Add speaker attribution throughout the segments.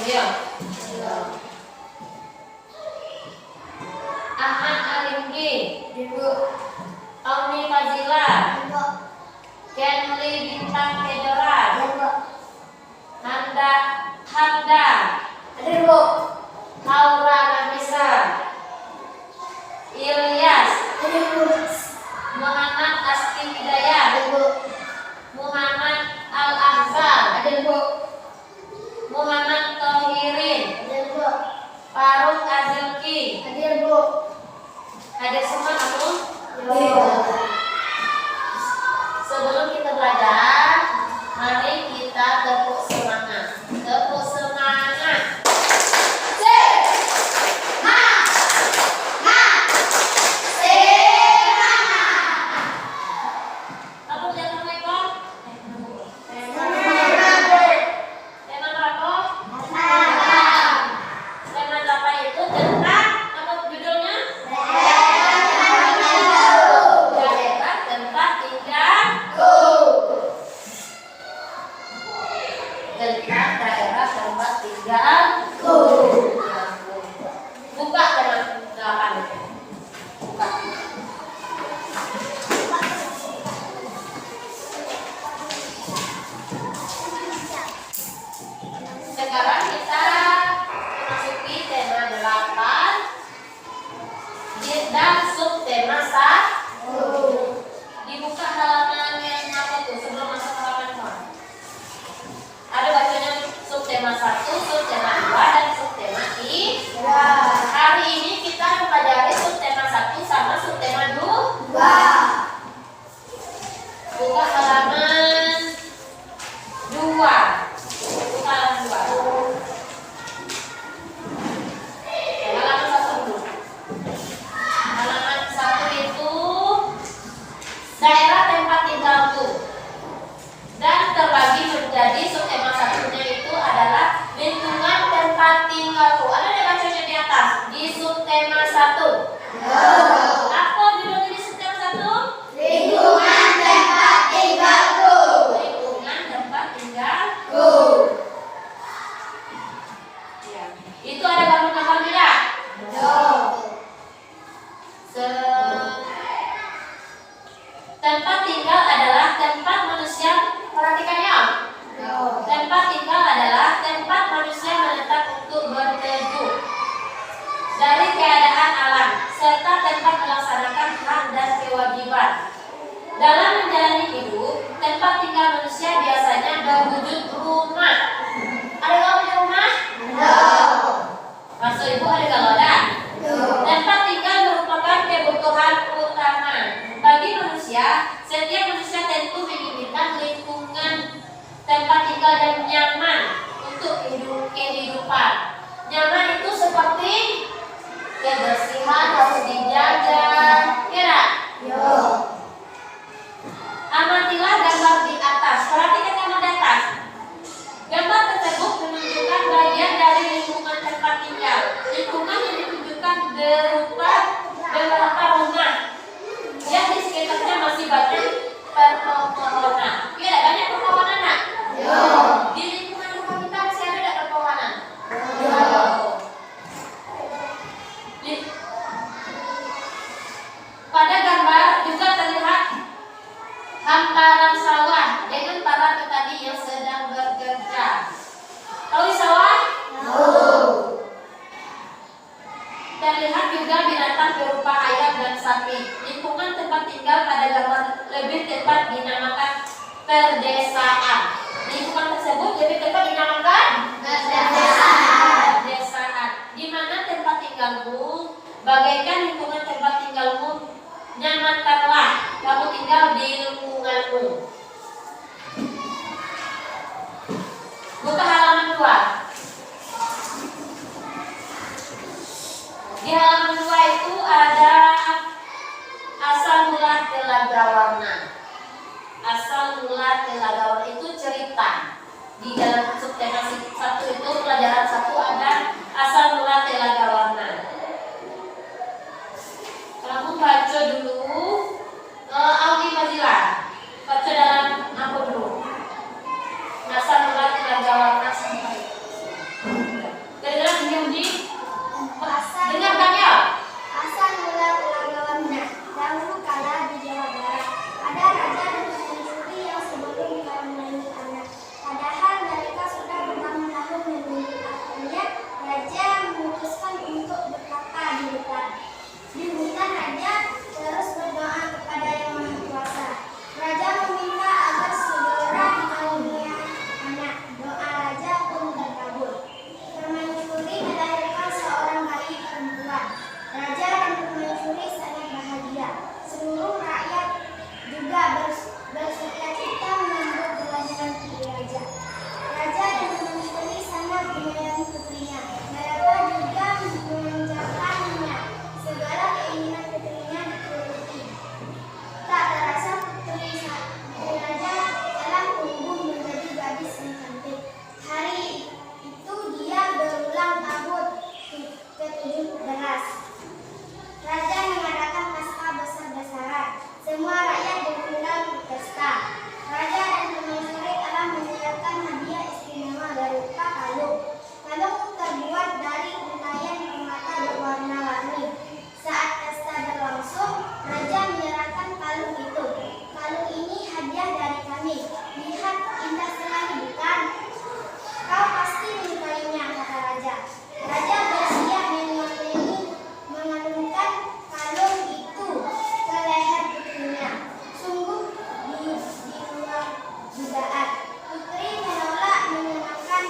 Speaker 1: Ayo. Ahmad Arimgi. Omni Fazila. Kenli Bintang Kedoran. Hamda. Haura Nafisa. Ilyas. Muhammad Aski Hidayat. Muhammad Al-Ahzal. Muhammad Tohirin. Faruk Azilki. Hadir semua kamu? Sebelum kita belajar, mari kita tepuk semangat. Tepuk semangat. Apa ujian Assalamualaikum? Tema berapa? Tema 8 itu tentang apa judulnya? Daerah tempat tinggal. Tentang daerah tempat tinggal. Buka tema 8 itu. Buka. Sekarang kita memasuki tema 8 dan subtema 1. Dibuka halaman yang apa tuh sebelum masuk halaman 2. Ada bacanya subtema 1, subtema 2 dan subtema 3. Hari ini kita mempelajari subtema 1 sama subtema 2. Buka halaman 2. Buka halaman 2. Halaman 1 dulu. Halaman 1 itu daerah tempat tinggalku. Dan terbagi menjadi subtema 1-nya itu adalah lingkungan tempat tinggalku. Ada yang bacanya di atas di subtema 1. Apa judulnya di subtema 1?
Speaker 2: Lingkungan tempat tinggalku.
Speaker 1: Lingkungan tempat tinggalku. Ya. Itu ada gambar-gambar tidak? Tempat tinggal adalah tempat manusia, perhatikan ya. Tempat tinggal adalah tempat manusia menetap untuk berteduh dari keadaan alam serta tempat melaksanakan hak dan kewajiban. Dalam menjalani hidup, tempat tinggal manusia biasanya berwujud rumah. Ada kalau punya rumah? Maksud ibu ada kalau ada? Tempat tinggal merupakan kebutuhan utama bagi manusia. Setiap manusia tentu menginginkan lingkungan tempat tinggal dan nyaman untuk kehidupan. Nyaman itu seperti kebersihan harus dijaga. Kira? Amatilah gambar di atas. Perhatikan gambar di atas. Gambar tersebut menunjukkan bagian dari lingkungan tempat tinggal. Lingkungan yang ditunjukkan berupa beberapa rumah yang di sekitarnya masih banyak perpohonan. Iya, banyak perpohonan nak? Di lingkungan rumah kita masih ada tidak perpohonan? Pada gambar juga terlihat hamparan sawah dengan para petani yang sedang bekerja. Tahu sawah? Terlihat juga binatang berupa ayam dan sapi. Lingkungan tempat tinggal pada gambar lebih tepat dinamakan perdesaan. Lingkungan tersebut lebih tepat dinamakan perdesaan. Di mana tempat tinggalmu, bagaikan lingkungan tempat tinggalmu, nyamankanlah kamu tinggal di lingkunganmu. Buka halaman 2. Di halaman 2 itu ada asal mula Telaga Warna. Asal mula Telaga Warna itu cerita. Di dalam subtema 1 itu pelajaran 1 ada asal mula Telaga Warna. Kamu baca dulu Aldi Fazila. Baca dalam apa dulu? Asal mula Telaga Warna sampai Dengarkan ya.
Speaker 2: Asal mula telagawannya. Dahulu kala di Jawa Barat ada raja dan permaisuri yang sebelum mengambil anak. Padahal mereka sudah bertahun-tahun menunggu. Akhirnya raja memutuskan untuk bertapa di hutan. Di hutan raja terus berdoa kepada Yang Maha Kuasa. Raja meminta agar segera dikaruniai anak. Doa raja pun terkabul. Permaisuri melahirkan seorang bayi perempuan. Raja dan permaisuri sangat bahagia. Seluruh rakyat juga bersukacita menyambut kelahiran putri raja. Raja dan permaisuri sangat menyayangi putrinya. Mereka juga memanjakannya. Segala keinginan putrinya dituruti. Tak terasa putri raja telah tumbuh menjadi gadis yang cantik. Hari itu dia berulang tahun ke-17. Raja mengadakan pesta besar-besaran. Semua rakyat diundang berpesta. Raja dan permaisuri telah menyiapkan hadiah istimewa berupa kalung. Kalung terbuat dari untayan permata berwarna-warni. Saat pesta berlangsung, raja menyerahkan kalung itu. Kalung ini hadiah dari kami. Lihat, indah sekali bukan? Kau pasti menyukainya, kata raja. Raja bersiap mengalungkan kalung itu ke leher putrinya. Sungguh di luar dugaan. Putri menolak mengenakan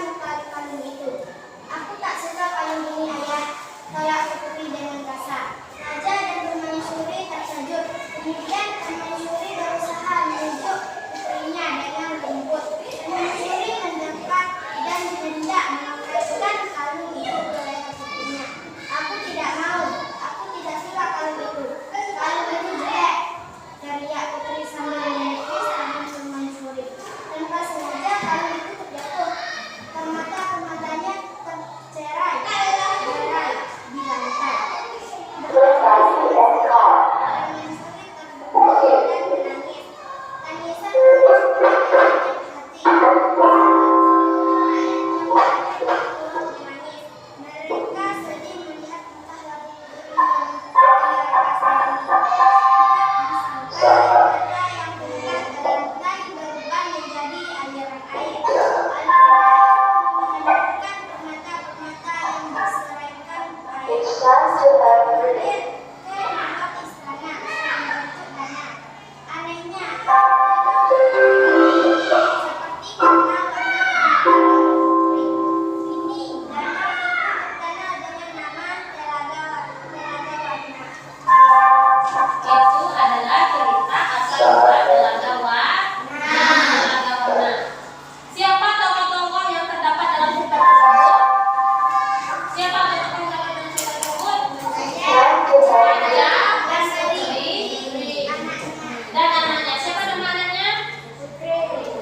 Speaker 2: kalung itu. Aku tak suka kalung ini, ayah, tolak putri dengan kasar. Raja dan permaisuri terkejut. Kemudian permaisuri berusaha membujuk putrinya dengan lembut. Permaisuri mendekat dan hendak mengangkatkan kalung itu ke leher putrinya. Aku tidak mau. Aku tidak suka kalung itu. Kalung itu jelek, teriak putri sambil menepis tangan permaisuri. Tanpa sengaja kalung itu terjatuh. Permata-permatanya tercerai di lantai. Permaisuri terbungkuk dan menangis. Tangisan permaisuri menyakit hati. Mereka sedih melihat tingkah laku putri yang mereka sayangi. Sampai mata yang terlihat dalam lantai berubah menjadi aliran air. Aliran air menghanyutkan permata-permata yang berseraikan air. Mengalir ke atap istana yang bentuk banyak. Anehnya, seperti warna-warna putri. Ini danau itu terkenal dengan nama Telaga Warna.
Speaker 1: Itu adalah cerita asal mula Telaga Warna. Siapa tokoh-tokoh yang terdapat dalam cerita tersebut? Siapa tokoh yang terdapat dalam cerita tersebut? Raja dan putri dan anaknya. Siapa nama anaknya?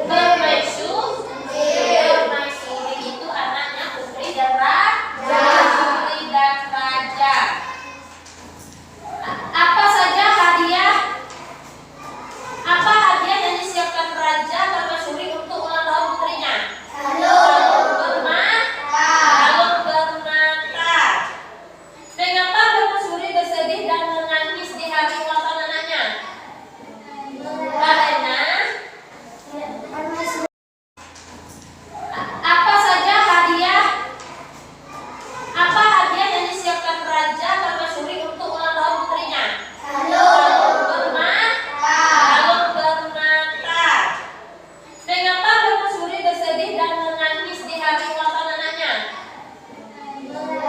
Speaker 1: Permaisuri itu anaknya putri dan raja. Apa hadiah yang disiapkan raja permaisuri untuk ulang tahun putrinya? Kalung permata. Mengapa permaisuri bersedih dan menangis di hari ulang tahun anaknya? Karena apa hadiah yang disiapkan raja permaisuri untuk ulang tahun putrinya? Kalung permata. Mengapa permaisuri bersedih dan menangis di hari ulang tahun anaknya?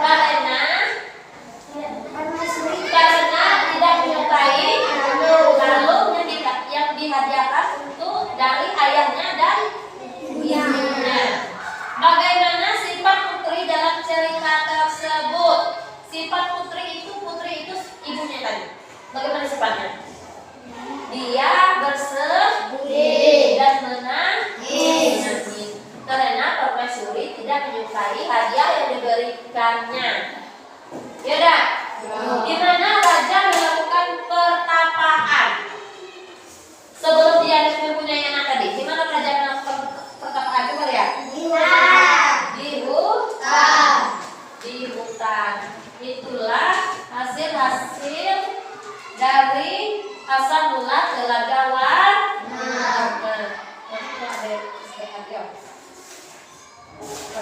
Speaker 1: Karena tidak menyukai kalung yang dihadiahkan untuk dari ayahnya dan ibunya. Bagaimana sifat putri dalam cerita tersebut? Sifat putri itu ibunya tadi. Bagaimana sifatnya? Dia bersedih dan menangis karena permaisuri tidak menyukai hadiah yang diberikannya. Ya dah. Di mana raja melakukan pertapaan sebelum dia mempunyai anak tadi? Di mana raja melakukan pertapaan? Coba lihat. Di hutan.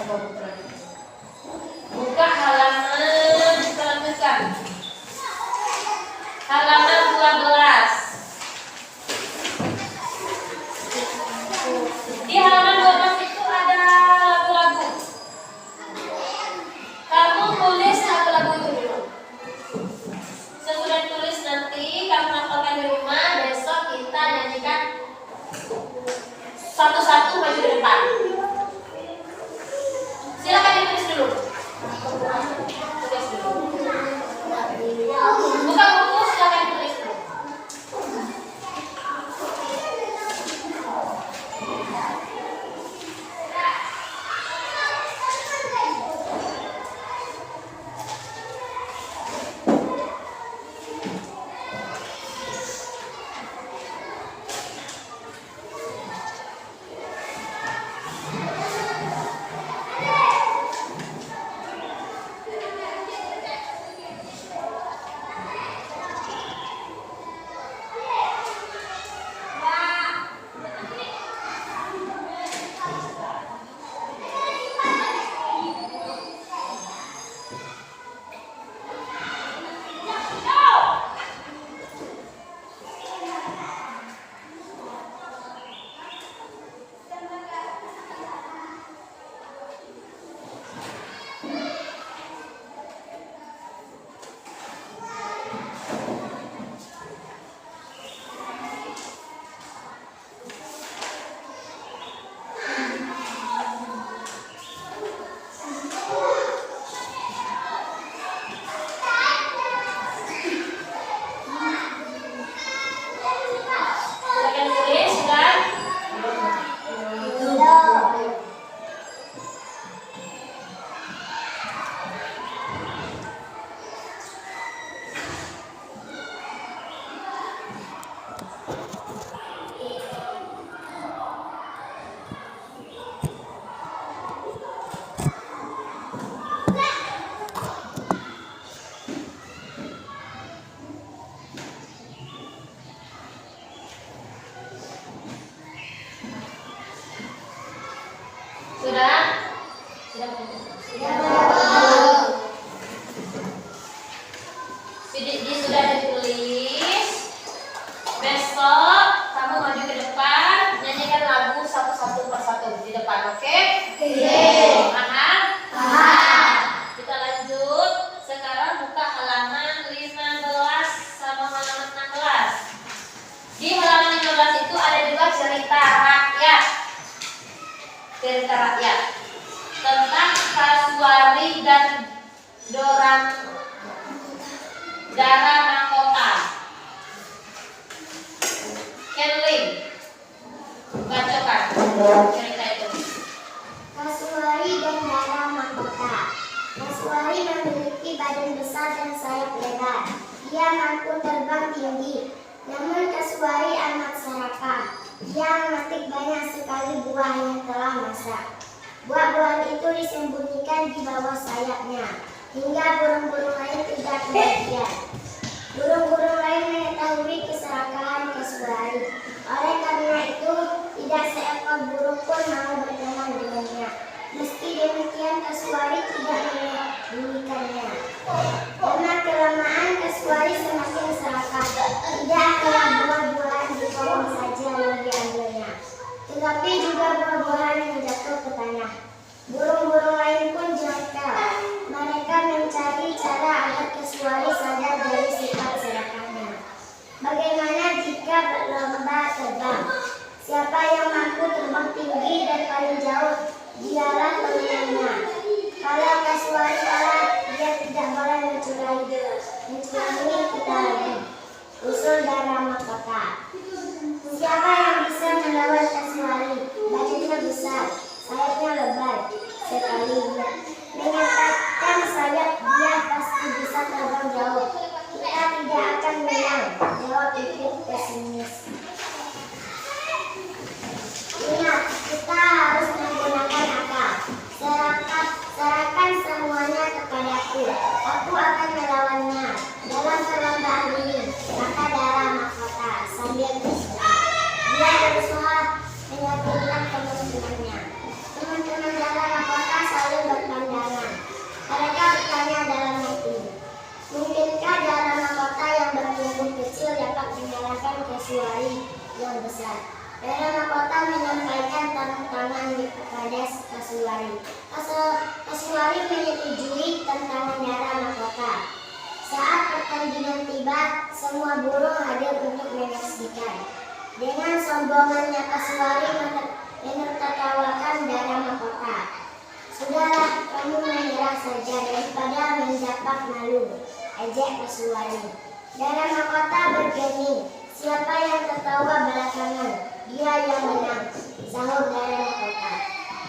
Speaker 1: sebuah putra. Buka halaman selanjutnya. Halaman 12. Di halaman 12 itu ada lagu-lagu. Kamu tulis lagu-lagu itu dulu. Sesudah tulis nanti kamu hafalkan di rumah. Besok kita nyanyikan satu-satu maju ke depan. Silakan ditulis dulu. Tulis dulu. Buka buku, silakan tulis dulu. Sudah? Sudah ditulis. Besok kamu maju ke depan, nyanyikan lagu satu-satu persatu di depan, oke? Paham? Kita lanjut. Sekarang buka halaman 15 sama halaman 16. Di halaman 15 itu ada juga cerita rakyat. Cerita rakyat tentang Kasuari dan Dara Mahkota. Kenling, bacakan cerita itu.
Speaker 2: Kasuari dan Dara Mahkota. Kasuari memiliki badan besar dan sayap lebar. Dia mampu terbang tinggi. Namun Kasuari amat serakah. Dia memetik banyak sekali buah yang telah masak. Buah-buahan itu disembunyikan di bawah sayapnya, hingga burung-burung lain tidak kebagian. Burung-burung lain mengetahui keserakahan Kasuari. Oleh karena itu, tidak seekor burung pun mau berteman dengannya. Meski demikian, Kasuari tidak menyembunyikannya. Lama-kelamaan Kasuari semakin serakah. Tidak hanya buah-buahan di pohon saja yang diambilnya, tetapi juga buah-buahan yang jatuh ke tanah. Burung-burung lain pun jengkel. Mereka mencari cara agar Kasuari sadar dari sifat serakahnya. Bagaimana jika berlomba terbang? Siapa yang mampu terbang tinggi dan paling jauh, dialah pemenangnya. Kalau Kasuari kalah, dia tidak boleh mencurangi kita lagi. Usul Dara Mahkota. Siapa yang bisa melawan Kasuari? Badannya besar, sayapnya lebar sekali. Menyatakan sayap, dia pasti bisa terbang jauh. Kita tidak akan menang, jawab Pipit pesimis. Ingat, kita harus menggunakan akal. Serahkan semuanya kepadaku. Aku akan melawannya dalam perlombaan ini, kata Dara Mahkota sambil berseru. Dia berusaha meyakinkan teman-temannya. Teman-teman Dara Mahkota kasuari yang besar. Dara Mahkota menyampaikan tantangan kepada kasuari. Kasuari menyetujui tantangan Dara Mahkota. Saat pertandingan tiba, semua burung hadir untuk menyaksikan. Dengan sombongannya kasuari menertawakan Dara Mahkota. Sudahlah, kamu menyerah saja daripada mendapat malu, ejek kasuari. Dara Mahkota bergeming, siapa yang tertawa belakangan, dia yang menang, sahut Dara Mahkota.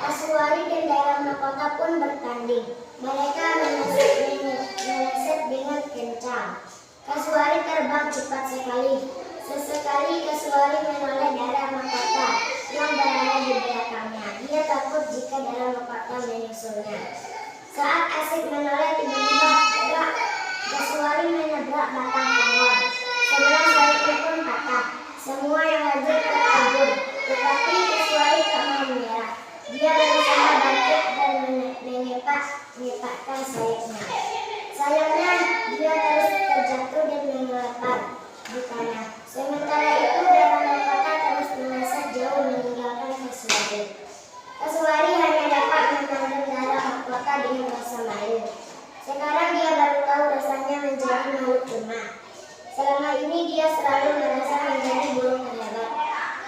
Speaker 2: Kasuari dan Dara Mahkota pun bertanding. Mereka meleset dengan kencang. Kasuari terbang cepat sekali. Sesekali kasuari menoleh Dara Mahkota yang berada di belakangnya. Dia takut jika Dara Mahkota menyusulnya. Saat asik menoleh, tiba-tiba kasuari menabrak batang pohon. Sebelah sayapnya pun patah. Semua yang hadir terkagum, tetapi kasuari tak mau menyerah. Dia berusaha bangkit dan mengepakkan sayapnya. Sayangnya dia terus terjatuh dan menggelepar di tanah. Sementara itu Dara Mahkota terus melesat jauh meninggalkan kasuari. Kasuari hanya dapat memandang Dara Mahkota dengan rasa malu. Sekarang dia baru tahu rasanya menjadi makhluk cuma. Selama ini dia selalu merasa menjadi burung terhebat.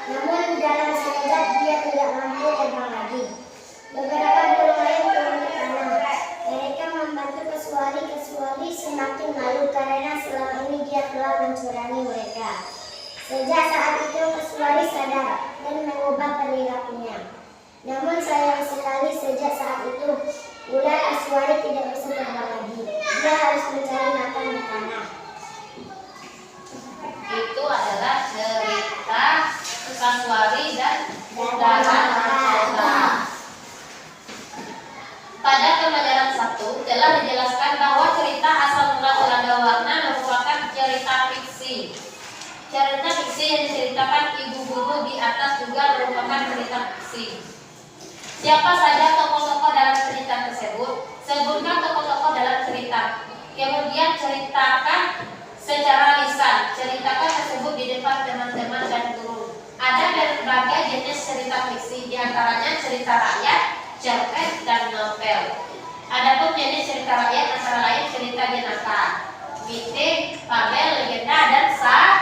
Speaker 2: Namun dalam sekejap dia tidak mampu terbang lagi. Beberapa burung lain turun ke tanah. Mereka membantu kasuari. Kasuari semakin malu karena selama ini dia telah mencurangi mereka. Sejak saat itu kasuari sadar dan mengubah perilakunya. Namun sayang sekali sejak saat itu ular kasuari tidak bisa terbang lagi. Dia harus mencari makan di tanah.
Speaker 1: Itu adalah cerita kasuari dan Dara Mahkota. Pada pembelajaran 1 telah dijelaskan bahwa cerita asal mula Telaga Warna merupakan cerita fiksi. Cerita fiksi yang diceritakan ibu guru di atas juga merupakan cerita fiksi. Siapa saja tokoh-tokoh dalam cerita tersebut? Sebutkan tokoh-tokoh dalam cerita. Kemudian ceritakan secara lisan. Ceritakan tersebut di depan teman-teman dan guru. Ada berbagai jenis cerita fiksi, diantaranya cerita rakyat, cerpen, dan novel. Adapun jenis cerita rakyat antara lain cerita jenaka, mitik, fabel, legenda, dan saya.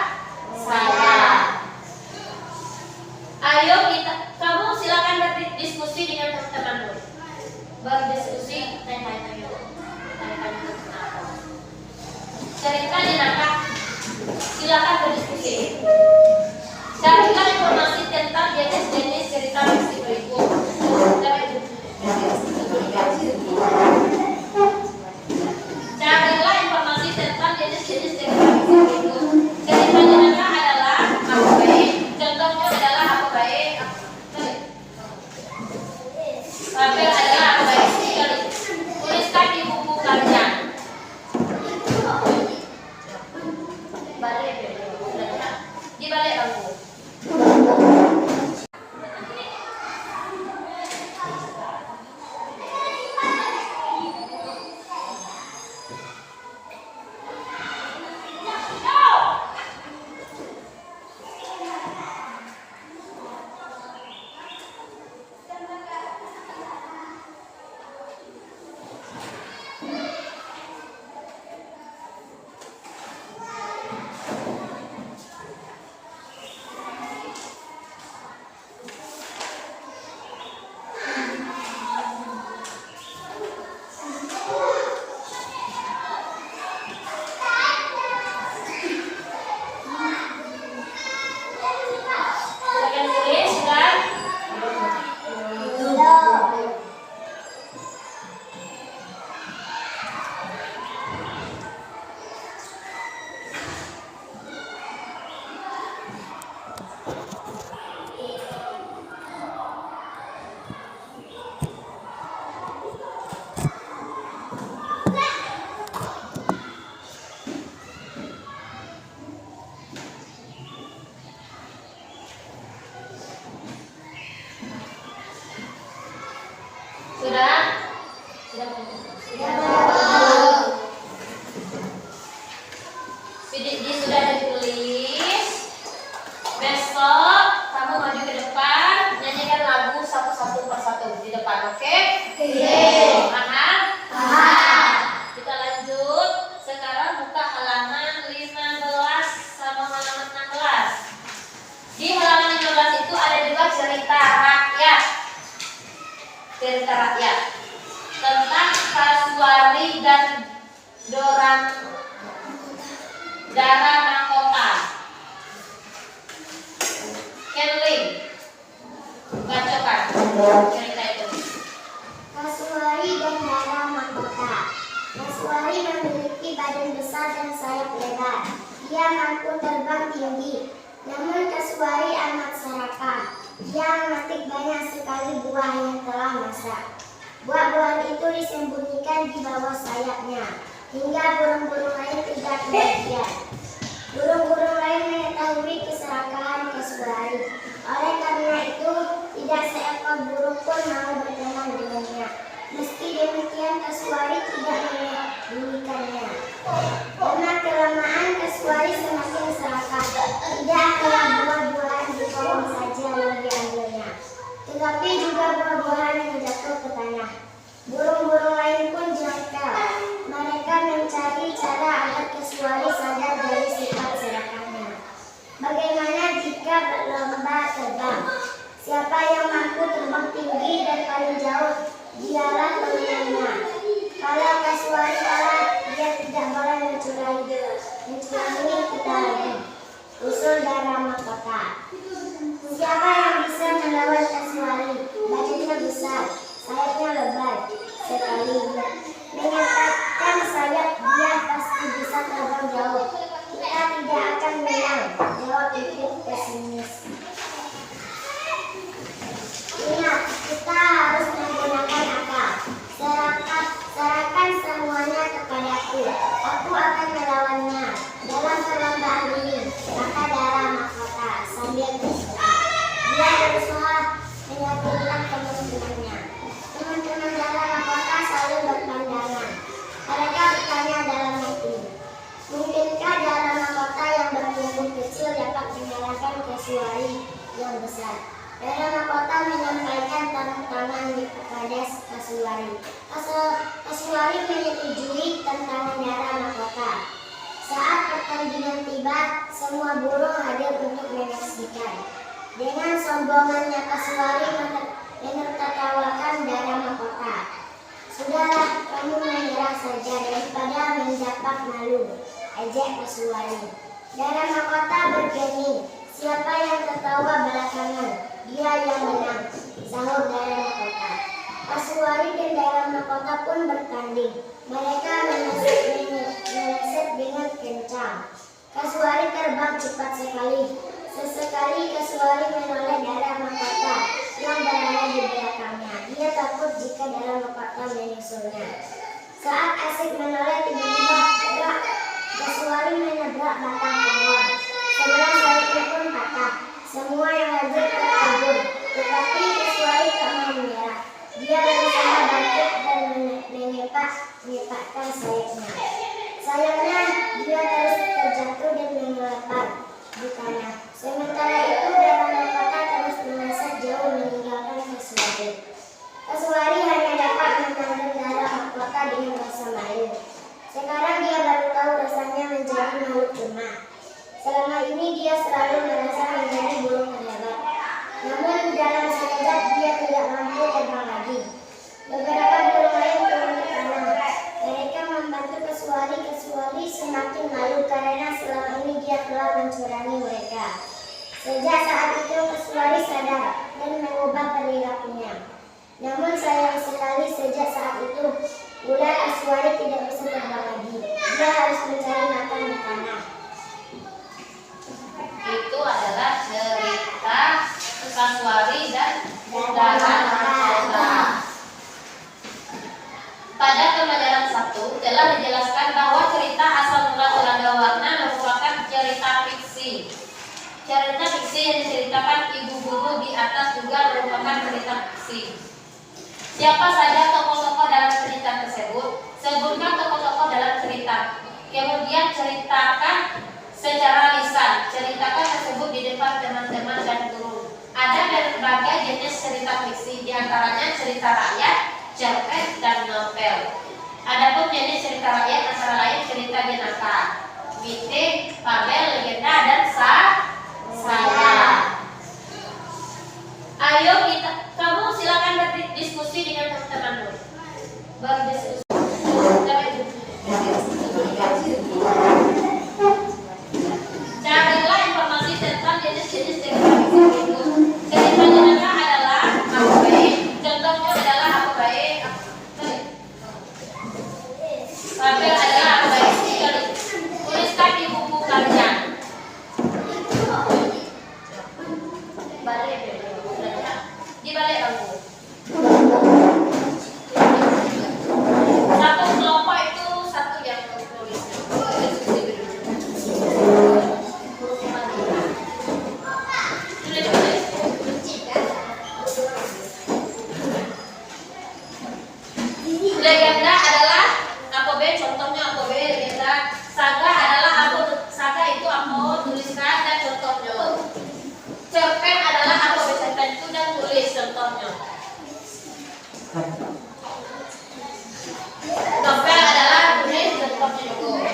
Speaker 1: Ayo kamu silakan berdiskusi dengan teman-temanmu. Berdiskusi, tanya-tanya yuk. Cerita jenaka, silakan berdiskusi. Carikan informasi tentang jenis-jenis cerita fiksi berikut. Carilah informasi tentang jenis-jenis cerita fiksi berikut. Cerita jenaka adalah apa baik? Contohnya adalah apa baik? Fabel adalah apa baik? Tuliskan di buku kalian. Balik di balik kamu. Sudah ditulis. depan, oke? Paham? Kita lanjut. Sekarang buka halaman 15 sama halaman 16. Di halaman 15 itu ada juga cerita rakyat. Cerita rakyat tentang Kasuari dan Dara Mahkota. Kenling, bacakan cerita itu.
Speaker 2: Kasuari dan Dara Mahkota. Kasuari memiliki badan besar dan sayap lebar. Dia mampu terbang tinggi. Namun Kasuari amat serakah. Dia memetik banyak sekali buah yang telah masak. Buah-buahan itu disembunyikan di bawah sayapnya, hingga burung-burung lain tidak kebagian. Burung-burung lain mengetahui keserakahan Kasuari. Oleh karena itu, tidak seekor burung pun mau berteman dengannya. Meski demikian, Kasuari tidak menyembunyikannya. Karena kelamaan, Kasuari semakin serakah. Tidak hanya buah-buahan di pohon saja yang diambilnya, tetapi juga buah-buahan yang jatuh ke tanah. Burung-burung lain pun jengkel. Mereka mencari cara agar Kasuari sadar dari sifat serakahnya. Bagaimana jika berlomba terbang? Siapa yang mampu terbang tinggi dan paling jauh, dialah pemenangnya. Kalau Kasuari kalah, dia tidak boleh mencurangi kita lagi. Usul Dara Mahkota. Siapa yang bisa melawan Kasuari? Badannya besar, sayapnya lebar sekali. Mengatakan sayap, dia pasti bisa terbang jauh. Kita tidak akan menang, jawab Pipit pesimis. Ingat, kita harus menggunakan akal. Serahkan semuanya kepadaku. Aku akan melawannya dalam perlombaan ini, kata Dara Mahkota sambil tersenyum. Dia berusaha meyakinkan teman-temannya. Teman-teman Dara Mahkota selalu berpandangan. Mereka bertanya dalam hati, mungkinkah Dara Mahkota yang bertubuh kecil dapat mengalahkan Kasuari yang besar? Dara Mahkota menyampaikan tantangan kepada Kasuari. Kasuari menyetujui tantangan Dara Mahkota. Saat pertandingan tiba, semua burung hadir untuk menyaksikan. Dengan sombongannya Kasuari menertawakan Dara Mahkota. Sudahlah, kamu menyerah saja daripada mendapat malu, ejek Kasuari. Dara Mahkota bergeming. Siapa yang tertawa belakangan, dia yang menang, sahut Dara Mahkota. Kasuari dan Dara Mahkota pun bertanding. Mereka meleset dengan kencang. Kasuari terbang cepat sekali. Sesekali Kasuari menoleh Dara Mahkota yang berada di belakangnya. Dia takut jika Dara Mahkota menyusulnya. Saat asik menoleh, tiba-tiba Kasuari menabrak batang pohon. Sebelah sayapnya pun patah. Semua yang hadir terkabur. Tetapi Kasuari tak mau menyerah. Dia berusaha bangkit dan mengepakkan sayapnya. Sayangnya dia terus terjatuh dan mengelepar di tanah. Sementara itu Dara Mahkota terus melesat jauh meninggalkan Kasuari. Kasuari hanya dapat memandang Dara Mahkota dengan rasa malu. Sekarang dia baru tahu rasanya menjadi makhluk lemah. Selama ini dia selalu merasa menjadi burung terhebat. Namun dalam sekejap dia tidak mampu terbang lagi. Beberapa burung lain turun ke tanah. Mereka membantu Kasuari. Kasuari semakin malu karena selama ini dia telah mencurangi mereka. Sejak saat itu Kasuari sadar dan mengubah perilakunya. Namun sayang sekali sejak saat itu ular Kasuari tidak bisa terbang lagi. Dia harus mencari makan di tanah.
Speaker 1: Itu adalah cerita Kasuari dan Dara Mahkota. Pada pembelajaran 1 telah dijelaskan bahwa cerita asal mula Telaga Warna merupakan cerita fiksi. Cerita fiksi yang diceritakan ibu guru di atas juga merupakan cerita fiksi. Siapa saja tokoh-tokoh dalam cerita tersebut? Sebutkan tokoh-tokoh dalam cerita. Kemudian ceritakan secara lisan. Ceritakan tersebut di depan teman-teman dan guru. Ada berbagai jenis cerita fiksi, diantaranya cerita rakyat, cerpen, dan novel. Adapun jenis cerita rakyat antara lain cerita jenaka, mitik, fabel, legenda, dan saya. Ayo kamu silakan berdiskusi dengan teman-temanmu. Berdiskusi. Carilah informasi tentang jenis-jenis cerita fiksi itu. Cerita jenaka adalah apa baik? Contohnya adalah apa baik? Fabel adalah apa baik? Tuliskan di buku kalian. Balik di balik aku. Satu kelompok itu satu yang tulis. Legenda adalah apa B? Contohnya apa B? Legenda. Saga adalah apa? Saga itu apa? Tuliskan dan contohnya. Cerpen adalah apa? Cerpen itu dan tulis contohnya. Novel adalah tulis contohnya juga.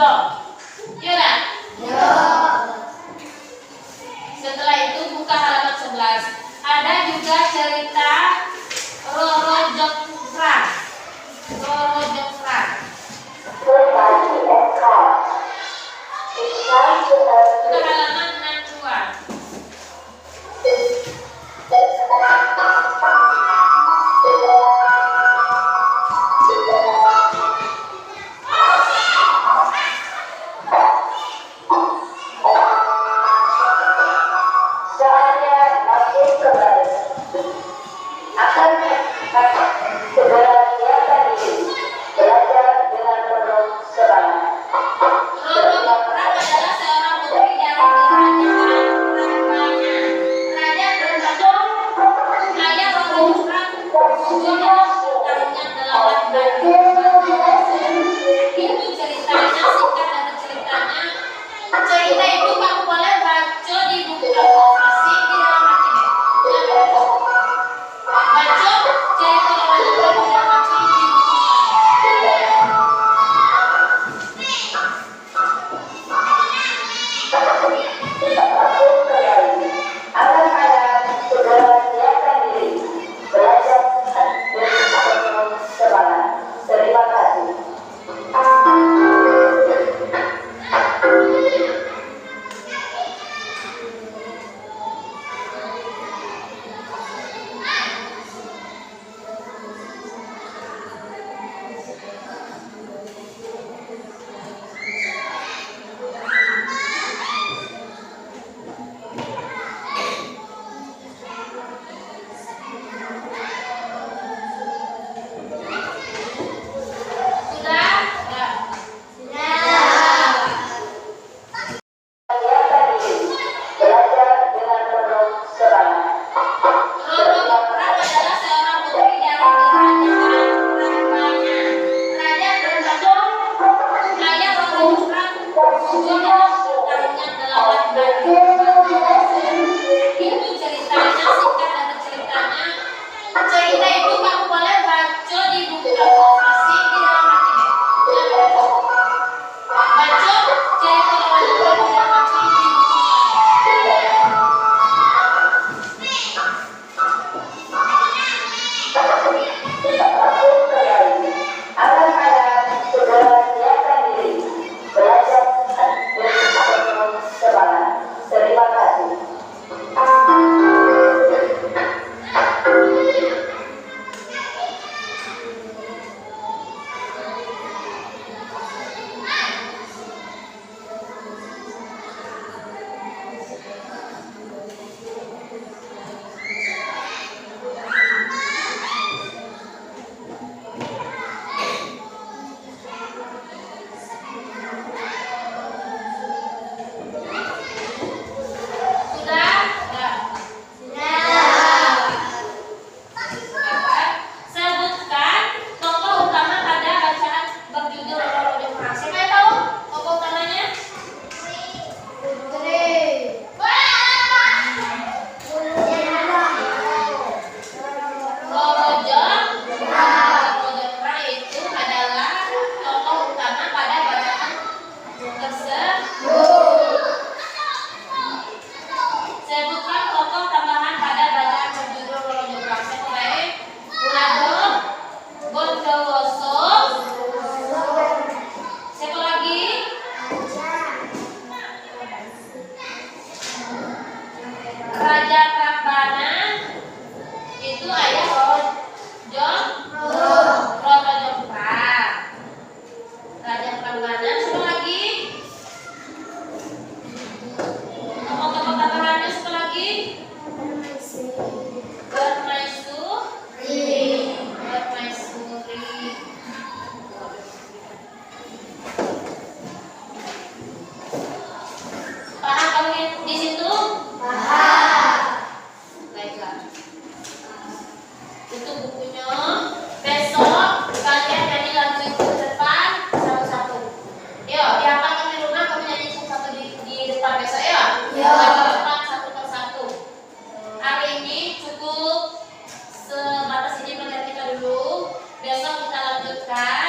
Speaker 1: Rodo. Iya dah? Setelah itu buka halaman 11. Ada juga cerita Roro Jonggrang. Roro Jonggrang. Buka halaman 62. Roro Jonggrang adalah seorang putri dari kerajaan Rangbanya. Raja berbondong ayah Roro Jonggrang muncul dalam pertarungan melawan Batu. Itu ceritanya, singkat dari ceritanya. Cerita itu kamu boleh baca di buku informasi di dalam hati. Baca cerita Roro Jonggrang di dalam hati di buku.
Speaker 3: Terima kasih.
Speaker 1: Sudah?
Speaker 3: Belajar dengan penuh semangat.
Speaker 1: Roro Jonggrang adalah seorang putri dari kerajaan Rangbanya. Raja berbondong ayah Roro Jonggrang muncul dalam pertarungan melawan Batu. Itu ceritanya, singkat dari ceritanya. Cerita itu kamu boleh baca di buku informasi di dalam hati. Baca cerita Roro Jonggrang di dalam hati di buku.
Speaker 3: Anak-anak segera siapkan diri. Belajar dengan penuh semangat. Terima kasih.
Speaker 1: Sudah? Sebutkan tokoh utama pada bacaan berjudul Roro Jonggrang. Siapa yang tahu tokoh utamanya? Roro Jonggrang. Roro Jonggrang itu adalah tokoh utama pada bacaan tersebut. Sebutkan tokoh tambahan pada bacaan berjudul Roro Jonggrang. Siapa baik? Ulado, Bondowoso. Siapa lagi? Raja Prambanan. Itu ayah Roro Jonggrang. Raja Prambanan. Siapa lagi? Tokoh-tokoh tambahannya siapa lagi? Permaisuri. Paham kamu di situ? Baiklah. Itu bukunya. Besok kalian nyanyi lagu itu ke depan satu-satu. Yo, dihafalkan di rumah, kamu nyanyi satu di depan besok ya. Lagu depan satu persatu. Hari ini cukup sebatas ini pelajaran kita dulu. Besok kita lanjutkan.